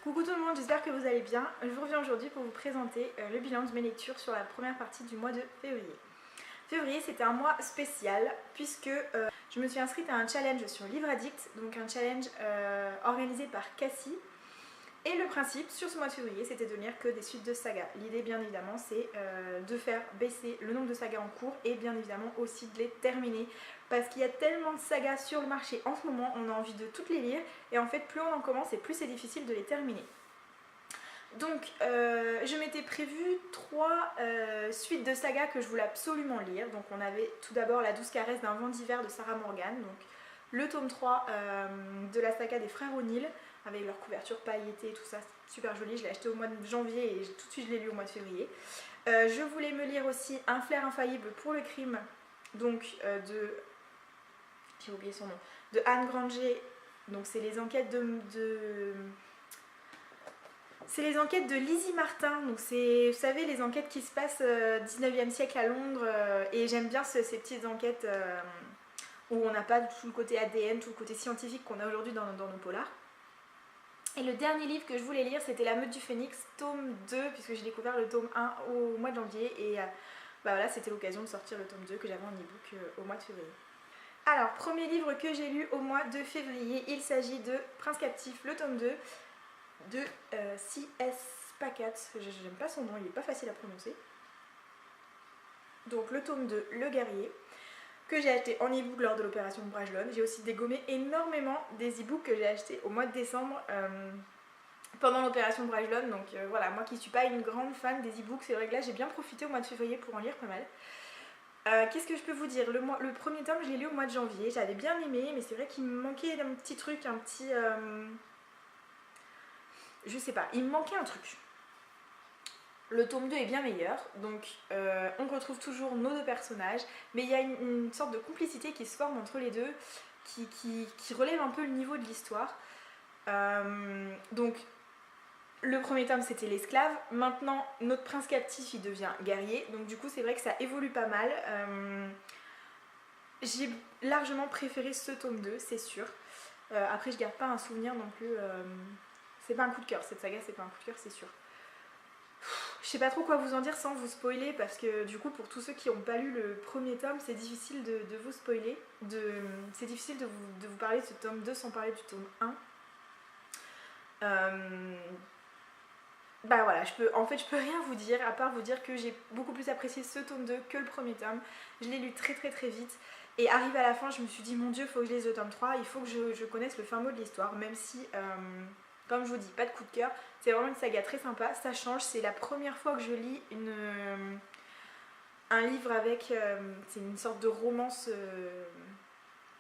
Coucou tout le monde, j'espère que vous allez bien. Je vous reviens aujourd'hui pour vous présenter le bilan de mes lectures sur la première partie du mois de février. Février, c'était un mois spécial puisque je me suis inscrite à un challenge sur Livre Addict, donc un challenge organisé par Cassie. Et le principe sur ce mois de février, c'était de lire que des suites de sagas. L'idée, bien évidemment, c'est de faire baisser le nombre de sagas en cours et bien évidemment aussi de les terminer. Parce qu'il y a tellement de sagas sur le marché en ce moment, on a envie de toutes les lire. Et en fait, plus on en commence et plus c'est difficile de les terminer. Donc, je m'étais prévu 3 suites de sagas que je voulais absolument lire. Donc, on avait tout d'abord La douce caresse d'un vent d'hiver de Sarah Morgan. Donc, le tome 3 de la saga des frères O'Neill, avec leur couverture pailletée, tout ça, super joli. Je l'ai acheté au mois de janvier et tout de suite je l'ai lu au mois de février. Je voulais me lire aussi Un flair infaillible pour le crime, donc j'ai oublié son nom, de Anne Granger. Donc c'est les enquêtes c'est les enquêtes de Lizzie Martin, donc c'est, vous savez, les enquêtes qui se passent 19e siècle à Londres, et j'aime bien ces petites enquêtes où on n'a pas tout le côté ADN, tout le côté scientifique qu'on a aujourd'hui dans nos polars. Et le dernier livre que je voulais lire, c'était La Meute du Phénix, tome 2, puisque j'ai découvert le tome 1 au mois de janvier, et bah voilà, c'était l'occasion de sortir le tome 2 que j'avais en e-book au mois de février. Alors, premier livre que j'ai lu au mois de février, il s'agit de Prince Captif, le tome 2, de C.S. Pacat, j'aime pas son nom, il est pas facile à prononcer. Donc le tome 2, Le Guerrier, que j'ai acheté en e-book lors de l'opération Brajlon. J'ai aussi dégommé énormément des e-books que j'ai achetés au mois de décembre pendant l'opération Brajlon. Donc voilà, moi qui suis pas une grande fan des e-books, c'est vrai que là j'ai bien profité au mois de février pour en lire pas mal. Qu'est-ce que je peux vous dire, le premier tome je l'ai lu au mois de janvier, j'avais bien aimé, mais c'est vrai qu'il me manquait un petit truc, un petit... je sais pas, il me manquait un truc. Le tome 2 est bien meilleur, donc on retrouve toujours nos deux personnages, mais il y a une sorte de complicité qui se forme entre les deux, qui relève un peu le niveau de l'histoire. Donc le premier tome c'était l'esclave, maintenant notre prince captif il devient guerrier, donc du coup c'est vrai que ça évolue pas mal. J'ai largement préféré ce tome 2, c'est sûr. Après je garde pas un souvenir non plus, c'est pas un coup de cœur, cette saga c'est pas un coup de cœur, c'est sûr. Je sais pas trop quoi vous en dire sans vous spoiler, parce que du coup pour tous ceux qui n'ont pas lu le premier tome, c'est difficile de vous spoiler, c'est difficile de vous parler de ce tome 2 sans parler du tome 1. Bah voilà, je peux rien vous dire à part vous dire que j'ai beaucoup plus apprécié ce tome 2 que le premier tome. Je l'ai lu très vite et arrivé à la fin je me suis dit mon dieu, faut que je lise le tome 3, il faut que je connaisse le fin mot de l'histoire, même si comme je vous dis, pas de coup de cœur, c'est vraiment une saga très sympa, ça change, c'est la première fois que je lis un livre avec, c'est une sorte de romance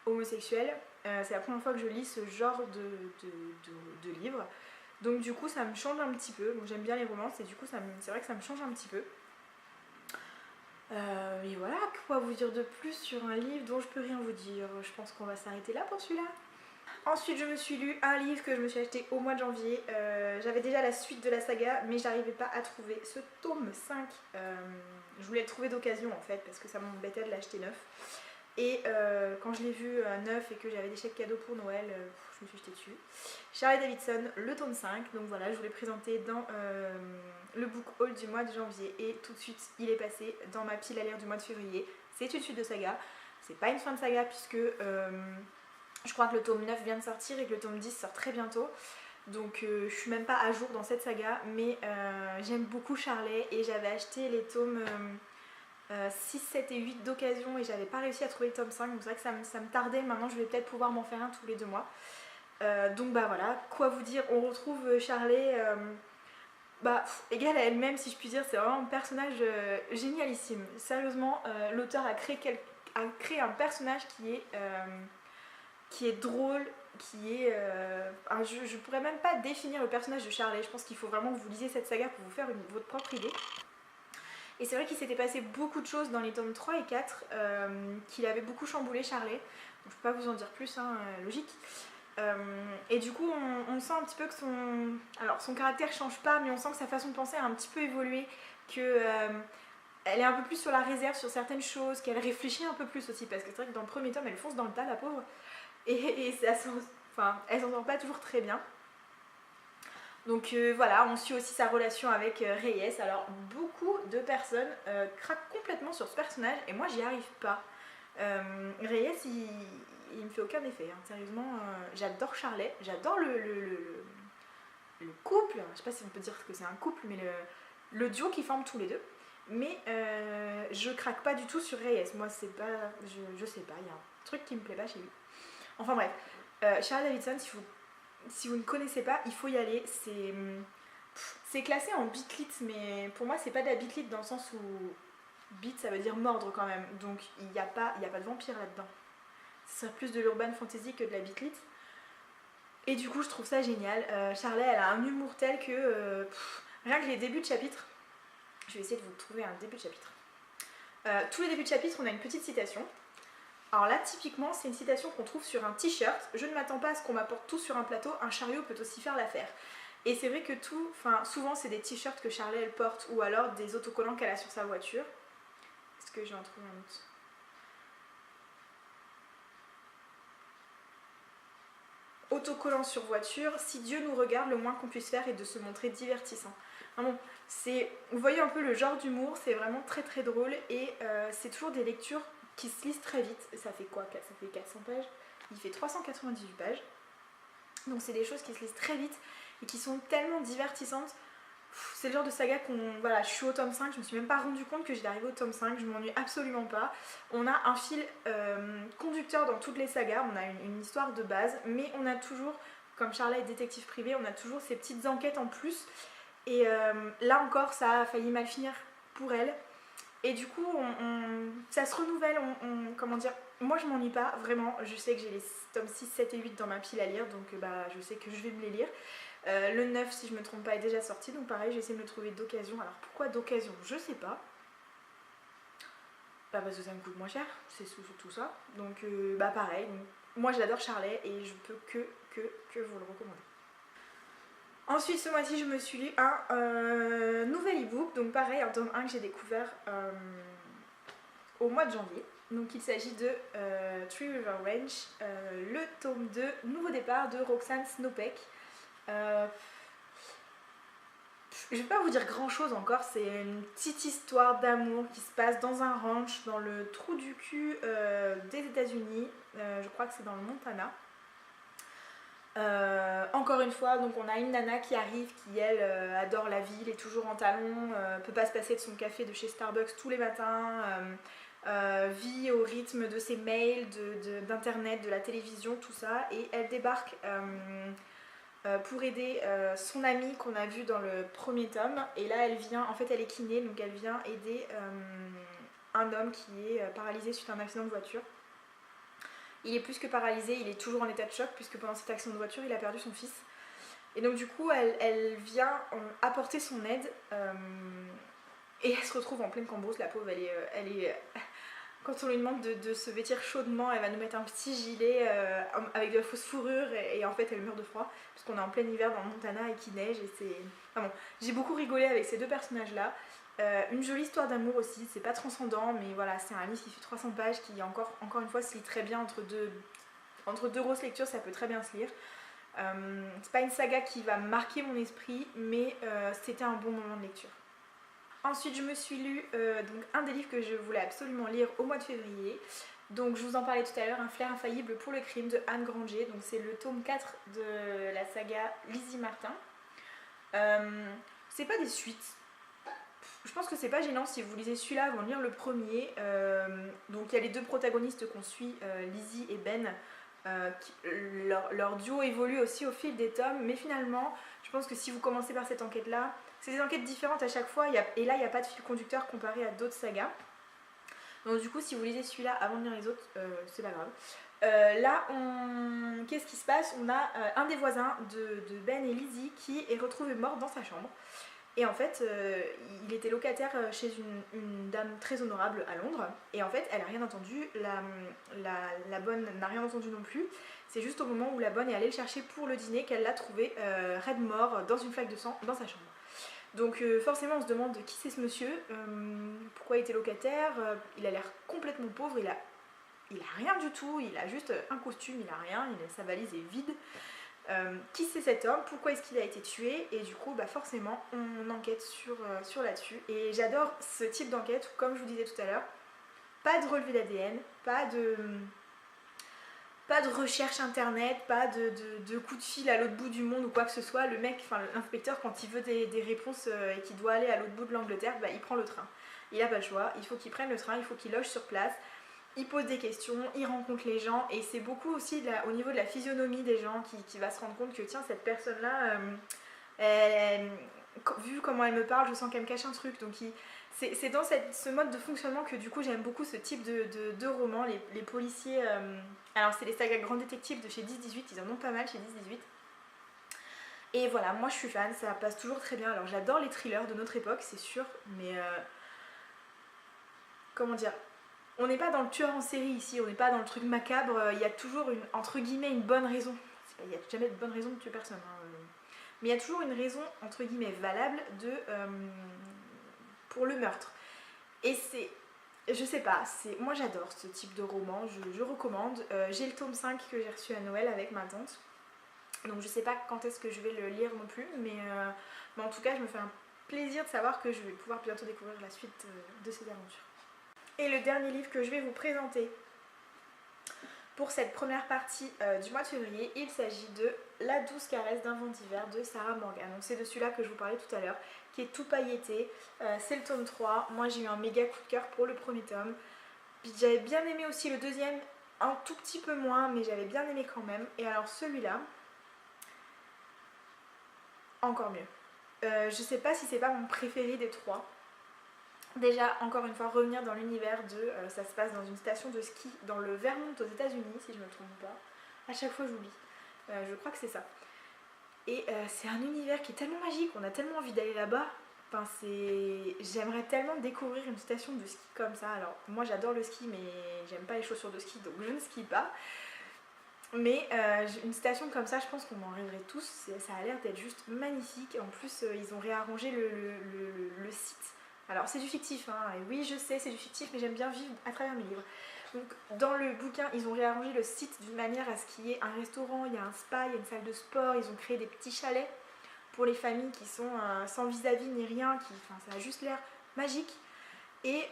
homosexuelle, c'est la première fois que je lis ce genre de livre, donc du coup ça me change un petit peu, bon, j'aime bien les romances et du coup c'est vrai que ça me change un petit peu. Et voilà, quoi vous dire de plus sur un livre dont je peux rien vous dire, je pense qu'on va s'arrêter là pour celui-là. Ensuite je me suis lu un livre que je me suis acheté au mois de janvier, j'avais déjà la suite de la saga mais j'arrivais pas à trouver ce tome 5, je voulais le trouver d'occasion en fait parce que ça m'embêtait de l'acheter neuf, et quand je l'ai vu neuf et que j'avais des chèques cadeaux pour Noël, je me suis jetée dessus. Charlie Davidson, le tome 5, donc voilà, je vous l'ai présenté dans le book haul du mois de janvier et tout de suite il est passé dans ma pile à lire du mois de février. C'est une suite de saga, c'est pas une fin de saga puisque je crois que le tome 9 vient de sortir et que le tome 10 sort très bientôt. Donc je suis même pas à jour dans cette saga, mais j'aime beaucoup Charlie et j'avais acheté les tomes 6, 7 et 8 d'occasion et j'avais pas réussi à trouver le tome 5, donc c'est vrai que ça me tardait. Maintenant je vais peut-être pouvoir m'en faire un tous les 2 mois. Donc bah voilà, quoi vous dire, on retrouve Charlie, égale à elle-même si je puis dire, c'est vraiment un personnage génialissime. Sérieusement, l'auteur a créé un personnage qui est drôle, qui est... je pourrais même pas définir le personnage de Charlie, je pense qu'il faut vraiment que vous lisiez cette saga pour vous faire votre propre idée. Et c'est vrai qu'il s'était passé beaucoup de choses dans les tomes 3 et 4 qu'il avait beaucoup chamboulé Charlie, donc je peux pas vous en dire plus, hein, logique. Et du coup on sent un petit peu que son caractère change pas, mais on sent que sa façon de penser a un petit peu évolué, que elle est un peu plus sur la réserve sur certaines choses, qu'elle réfléchit un peu plus aussi, parce que c'est vrai que dans le premier tome, elle fonce dans le tas, la pauvre, et enfin, elle s'en sort pas toujours très bien. Donc voilà, on suit aussi sa relation avec Reyes. Alors beaucoup de personnes craquent complètement sur ce personnage et moi j'y arrive pas. Reyes il me fait aucun effet, hein. Sérieusement, j'adore Charlet, j'adore le couple, je sais pas si on peut dire que c'est un couple, mais le duo qu'ils forment tous les deux. Mais je craque pas du tout sur Reyes, moi c'est pas, je sais pas, il y a un truc qui me plaît pas chez lui. Enfin bref, Charlie Davidson, si vous ne connaissez pas, il faut y aller. C'est classé en beatlit, mais pour moi, c'est pas de la beatlit dans le sens où beat ça veut dire mordre quand même. Donc il n'y a pas de vampire là-dedans. Ce serait plus de l'urban fantasy que de la beatlit. Et du coup, je trouve ça génial. Charlotte, elle a un humour tel que rien que les débuts de chapitre, je vais essayer de vous trouver un début de chapitre. Tous les débuts de chapitre, on a une petite citation. Alors là, typiquement, c'est une citation qu'on trouve sur un t-shirt. Je ne m'attends pas à ce qu'on m'apporte tout sur un plateau, un chariot peut aussi faire l'affaire. Et c'est vrai que souvent c'est des t-shirts que Charlotte elle porte ou alors des autocollants qu'elle a sur sa voiture. Est-ce que j'ai en trouvé un autre ? Autocollant sur voiture, si Dieu nous regarde, le moins qu'on puisse faire est de se montrer divertissant. Vraiment, vous voyez un peu le genre d'humour, c'est vraiment très très drôle et c'est toujours des lectures qui se lisent très vite. Ça fait quoi ? Ça fait 400 pages. Il fait 398 pages. Donc c'est des choses qui se lisent très vite et qui sont tellement divertissantes. C'est le genre de saga voilà, je suis au tome 5, je me suis même pas rendu compte que j'étais arrivée au tome 5, je m'ennuie absolument pas. On a un fil conducteur dans toutes les sagas, on a une histoire de base, mais on a toujours, comme Charlotte est détective privé, on a toujours ces petites enquêtes en plus. Et là encore, ça a failli mal finir pour elle. Et du coup, ça se renouvelle, comment dire, moi je m'ennuie pas, vraiment, je sais que j'ai les tomes 6, 7 et 8 dans ma pile à lire, donc je sais que je vais me les lire. Le 9, si je me trompe pas, est déjà sorti, donc pareil, j'ai essayé de me le trouver d'occasion. Alors pourquoi d'occasion ? Je sais pas. Parce que ça me coûte moins cher, c'est surtout ça. Donc pareil, donc, moi j'adore Charlet et je peux que vous le recommander. Ensuite, ce mois-ci, je me suis lu un nouvel e-book, donc pareil, un tome 1 que j'ai découvert au mois de janvier. Donc il s'agit de Three River Ranch, le tome 2, Nouveau départ de Roxane Snopek. Je vais pas vous dire grand chose encore, c'est une petite histoire d'amour qui se passe dans un ranch dans le trou du cul des États-Unis. Je crois que c'est dans le Montana. Encore une fois, donc on a une nana qui arrive qui elle adore la ville, est toujours en talons, peut pas se passer de son café de chez Starbucks tous les matins, vit au rythme de ses mails, d'internet, de la télévision, tout ça, et elle débarque pour aider son amie qu'on a vu dans le premier tome, et là elle vient, en fait elle est kiné, donc elle vient aider un homme qui est paralysé suite à un accident de voiture. Il est plus que paralysé, il est toujours en état de choc puisque pendant cet accident de voiture il a perdu son fils. Et donc du coup elle vient apporter son aide et elle se retrouve en pleine cambrousse, la pauvre, elle est quand on lui demande de se vêtir chaudement, elle va nous mettre un petit gilet avec de la fausse fourrure et en fait elle meurt de froid parce qu'on est en plein hiver dans le Montana et qu'il neige et c'est... Enfin bon, j'ai beaucoup rigolé avec ces deux personnages là. Une jolie histoire d'amour aussi, c'est pas transcendant mais voilà, c'est un livre qui fait 300 pages qui encore une fois se lit très bien entre deux grosses lectures, ça peut très bien se lire. C'est pas une saga qui va marquer mon esprit mais c'était un bon moment de lecture. Ensuite je me suis lu donc un des livres que je voulais absolument lire au mois de février. Donc je vous en parlais tout à l'heure, Un flair infaillible pour le crime de Anne Granger. Donc c'est le tome 4 de la saga Lizzie Martin. C'est pas des suites. Je pense que c'est pas gênant si vous lisez celui-là avant de lire le premier. Donc il y a les deux protagonistes qu'on suit, Lizzie et Ben. Leur duo évolue aussi au fil des tomes, mais finalement je pense que si vous commencez par cette enquête là, c'est des enquêtes différentes à chaque fois et là il n'y a pas de fil conducteur comparé à d'autres sagas. Donc du coup si vous lisez celui-là avant de lire les autres, c'est pas grave. Là qu'est-ce qui se passe ? On a un des voisins de Ben et Lizzie qui est retrouvé mort dans sa chambre. Et en fait, il était locataire chez une dame très honorable à Londres. Et en fait, elle n'a rien entendu, la bonne n'a rien entendu non plus. C'est juste au moment où la bonne est allée le chercher pour le dîner qu'elle l'a trouvé raide mort dans une flaque de sang dans sa chambre. Donc forcément on se demande qui c'est ce monsieur, pourquoi il était locataire, il a l'air complètement pauvre, il a rien du tout, il a juste un costume, il a rien, sa valise est vide. Qui c'est cet homme, pourquoi est-ce qu'il a été tué, et du coup bah forcément on enquête sur là-dessus. Et j'adore ce type d'enquête où, comme je vous disais tout à l'heure, pas de relevé d'ADN, pas de recherche internet, pas de coup de fil à l'autre bout du monde ou quoi que ce soit. Le mec, enfin l'inspecteur, quand il veut des réponses et qu'il doit aller à l'autre bout de l'Angleterre, bah, il prend le train. Il n'a pas le choix, il faut qu'il prenne le train, il faut qu'il loge sur place, il pose des questions, il rencontre les gens, et c'est beaucoup aussi au niveau de la physionomie des gens qui va se rendre compte que tiens, cette personne-là, vu comment elle me parle, je sens qu'elle me cache un truc. Donc c'est dans ce mode de fonctionnement que du coup j'aime beaucoup ce type de roman, les policiers. Alors c'est les sagas Grand Détective de chez 10-18, ils en ont pas mal chez 10-18. Et voilà, moi je suis fan, ça passe toujours très bien. Alors j'adore les thrillers de notre époque, c'est sûr, mais comment dire, on n'est pas dans le tueur en série ici, on n'est pas dans le truc macabre, il y a toujours entre guillemets une bonne raison. Il n'y a jamais de bonne raison de tuer personne, hein. Mais il y a toujours une raison entre guillemets valable pour le meurtre. Et je sais pas, moi j'adore ce type de roman, je recommande. J'ai le tome 5 que j'ai reçu à Noël avec ma tante, donc je sais pas quand est-ce que je vais le lire non plus, mais en tout cas je me fais un plaisir de savoir que je vais pouvoir bientôt découvrir la suite de ces aventures. Et le dernier livre que je vais vous présenter pour cette première partie du mois de février, il s'agit de La douce caresse d'un vent d'hiver de Sarah Morgan. Donc c'est de celui-là que je vous parlais tout à l'heure, qui est tout pailleté. C'est le tome 3. Moi j'ai eu un méga coup de cœur pour le premier tome. J'avais bien aimé aussi le deuxième, un tout petit peu moins, mais j'avais bien aimé quand même. Et alors celui-là, encore mieux. Je sais pas si c'est pas mon préféré des trois. Déjà, encore une fois, revenir dans l'univers ça se passe dans une station de ski dans le Vermont aux États-Unis, si je ne me trompe pas. À chaque fois, j'oublie. Je crois que c'est ça. Et c'est un univers qui est tellement magique, on a tellement envie d'aller là-bas. Enfin, j'aimerais tellement découvrir une station de ski comme ça. Alors, moi, j'adore le ski, mais j'aime pas les chaussures de ski, donc je ne skie pas. Mais une station comme ça, je pense qu'on en rêverait tous. Ça a l'air d'être juste magnifique. En plus, ils ont réarrangé le site. Alors c'est du fictif, hein, et oui je sais c'est du fictif, mais j'aime bien vivre à travers mes livres. Donc dans le bouquin, ils ont réarrangé le site d'une manière à ce qu'il y ait un restaurant, il y a un spa, il y a une salle de sport, ils ont créé des petits chalets pour les familles qui sont sans vis-à-vis ni rien, ça a juste l'air magique. Et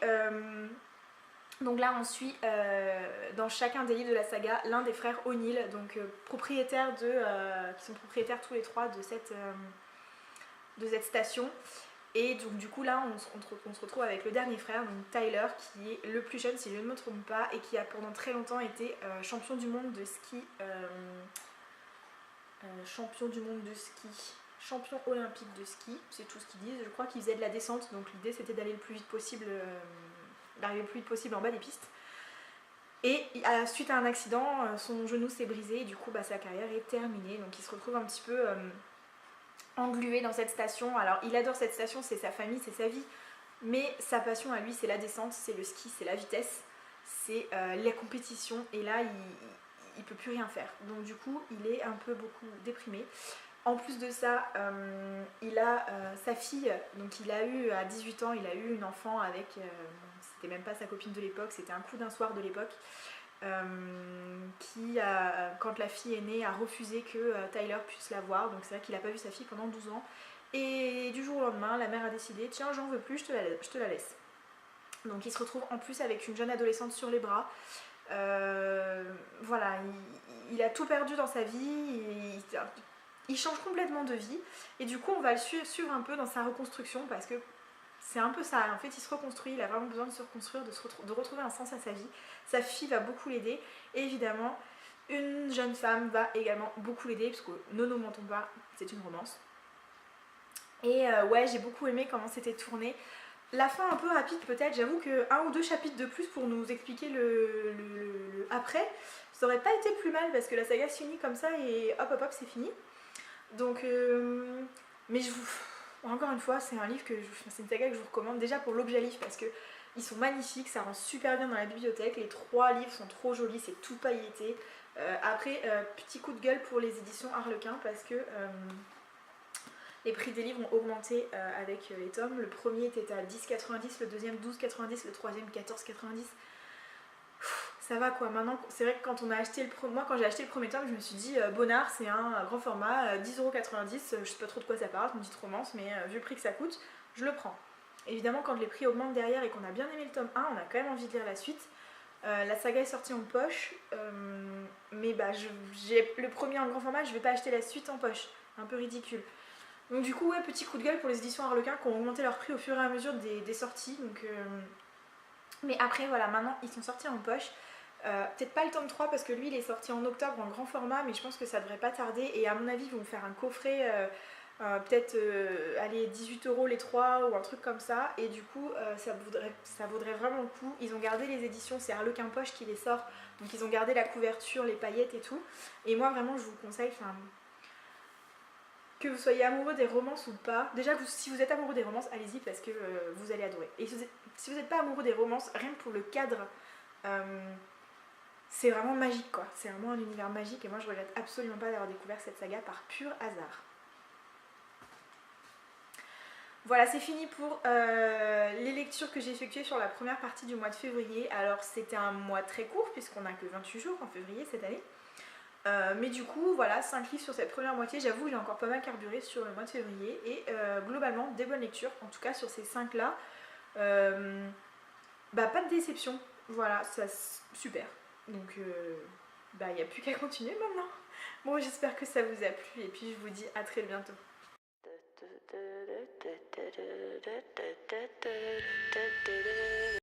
donc là on suit dans chacun des livres de la saga l'un des frères O'Neill, donc propriétaires qui sont propriétaires tous les trois de cette station. Et donc du coup là on se retrouve avec le dernier frère, donc Tyler, qui est le plus jeune si je ne me trompe pas, et qui a pendant très longtemps été champion du monde de ski, champion olympique de ski, c'est tout ce qu'ils disent. Je crois qu'ils faisaient de la descente, donc l'idée c'était d'aller le plus vite possible, d'arriver le plus vite possible en bas des pistes. Et suite à un accident, son genou s'est brisé et du coup sa carrière est terminée, donc il se retrouve un petit peu englué dans cette station. Alors il adore cette station, c'est sa famille, c'est sa vie, mais sa passion à lui c'est la descente, c'est le ski, c'est la vitesse, c'est la compétition, et là il peut plus rien faire. Donc du coup il est un peu beaucoup déprimé. En plus de ça, il a sa fille, donc il a eu à 18 ans, il a eu une enfant avec, c'était même pas sa copine de l'époque, c'était un coup d'un soir de l'époque. Qui quand la fille est née, a refusé que Tyler puisse la voir, donc c'est vrai qu'il n'a pas vu sa fille pendant 12 ans, et du jour au lendemain la mère a décidé tiens j'en veux plus, je te la laisse. Donc il se retrouve en plus avec une jeune adolescente sur les bras. Voilà, il a tout perdu dans sa vie, il change complètement de vie, et du coup on va le suivre un peu dans sa reconstruction, parce que c'est un peu ça, en fait il se reconstruit, il a vraiment besoin de se reconstruire, de retrouver un sens à sa vie. Sa fille va beaucoup l'aider, et évidemment une jeune femme va également beaucoup l'aider, parce que ne nous mentons pas, c'est une romance. Et ouais, j'ai beaucoup aimé comment c'était tourné. La fin un peu rapide peut-être, j'avoue que 1 ou 2 chapitres de plus pour nous expliquer le après, ça aurait pas été plus mal, parce que la saga se finit comme ça et hop hop hop c'est fini. Donc mais encore une fois, c'est un livre c'est une saga que je vous recommande déjà pour l'objet livre, parce que ils sont magnifiques, ça rend super bien dans la bibliothèque, les 3 livres sont trop jolis, c'est tout pailleté. Après, petit coup de gueule pour les éditions Harlequin, parce que les prix des livres ont augmenté avec les tomes. Le premier était à 10,90, le deuxième 12,90, le troisième 14,90. Ça va quoi, maintenant c'est vrai que quand on a acheté moi quand j'ai acheté le premier tome je me suis dit Bonnard c'est un grand format, 10,90€, je sais pas trop de quoi ça parle, une petite romance mais vu le prix que ça coûte, je le prends. Évidemment quand les prix augmentent derrière et qu'on a bien aimé le tome 1, on a quand même envie de lire la suite. La saga est sortie en poche, mais bah, j'ai le premier en grand format, je vais pas acheter la suite en poche, un peu ridicule. Donc du coup ouais, petit coup de gueule pour les éditions Harlequin qui ont augmenté leur prix au fur et à mesure des sorties. Donc, mais après voilà, maintenant ils sont sortis en poche. Peut-être pas le tome 3 parce que lui il est sorti en octobre en grand format, mais je pense que ça devrait pas tarder et à mon avis ils vont faire un coffret peut-être allez 18€ les 3 ou un truc comme ça, et du coup ça vaudrait vraiment le coup. Ils ont gardé les éditions, c'est Harlequin Poche qui les sort, donc ils ont gardé la couverture, les paillettes et tout, et moi vraiment je vous conseille, que vous soyez amoureux des romances ou pas, déjà si vous êtes amoureux des romances, allez-y parce que vous allez adorer. Et si vous n'êtes pas amoureux des romances, rien que pour le cadre, c'est vraiment magique quoi, c'est vraiment un univers magique et moi je regrette absolument pas d'avoir découvert cette saga par pur hasard. Voilà, c'est fini pour les lectures que j'ai effectuées sur la première partie du mois de février. Alors c'était un mois très court puisqu'on n'a que 28 jours en février cette année. Mais du coup voilà, 5 livres sur cette première moitié, j'avoue j'ai encore pas mal carburé sur le mois de février et globalement des bonnes lectures, en tout cas sur ces 5 là. Bah pas de déception, voilà, ça super. Donc bah il n'y a plus qu'à continuer maintenant. Bon j'espère que ça vous a plu et puis je vous dis à très bientôt.